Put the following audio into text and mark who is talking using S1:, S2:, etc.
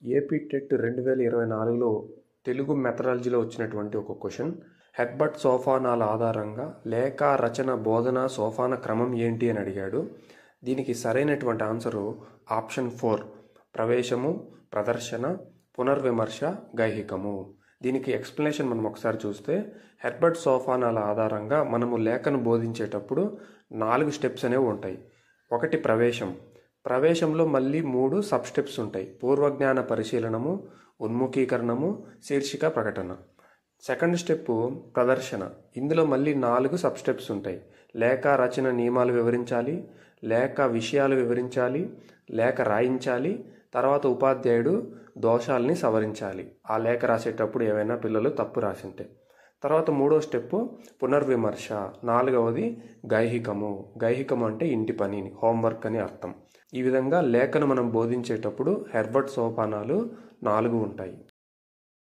S1: AP TET 2024లో Telugu మెథడాలజీలో వచ్చినటువంటి ఒక question. Herbert సోపానాల ఆధారంగా లేఖ రచన బోధన సోపాన క్రమం ఏంటి అని అడిగాడు. దీనికి సరైనటువంటి ఆన్సరు ఆప్షన్ 4, ప్రవేశము, ప్రదర్శన, పునర్విమర్శ, గైహికము. దీనికి ఎక్స్ప్లెనేషన్ మనం ఒకసారి చూస్తే, హెర్బర్ట్ సోపానాల ఆధారంగా మనము లేఖను బోధించేటప్పుడు 4 స్టెప్స్ అనేవి ఉంటాయి. ఒకటి ప్రవేశం. ప్రవేశంలో మళ్ళీ 3 సబ్ స్టెప్స్ ఉంటాయి. పూర్వజ్ఞాన పరిశీలనము, ఉన్ముఖీకరణము, శీర్షిక ప్రకటన. సెకండ్ స్టెప్ ప్రదర్శన. ఇందులో మళ్ళీ 4 సబ్ స్టెప్స్ ఉంటాయి. లేఖ రచన నియమాలు వివరించాలి, లేఖ విషయాలు వివరించాలి, లేఖ రాయించాలి, తర్వాత ఉపాధ్యాయుడు దోషాలని సవరించాలి, ఆ లేఖ రాసేటప్పుడు ఏవైనా పిల్లలు తప్పు రాసింటే. తర్వాత 3వ స్టెప్ పునర్విమర్శ. 4వది గైహికము. గైహికము అంటే ఇంటి పని, హోంవర్క్ అని అర్థం. ఈ విధంగా లేఖను మనం బోధించేటప్పుడు హెర్బర్ట్ సోపానాలు 4 ఉంటాయి.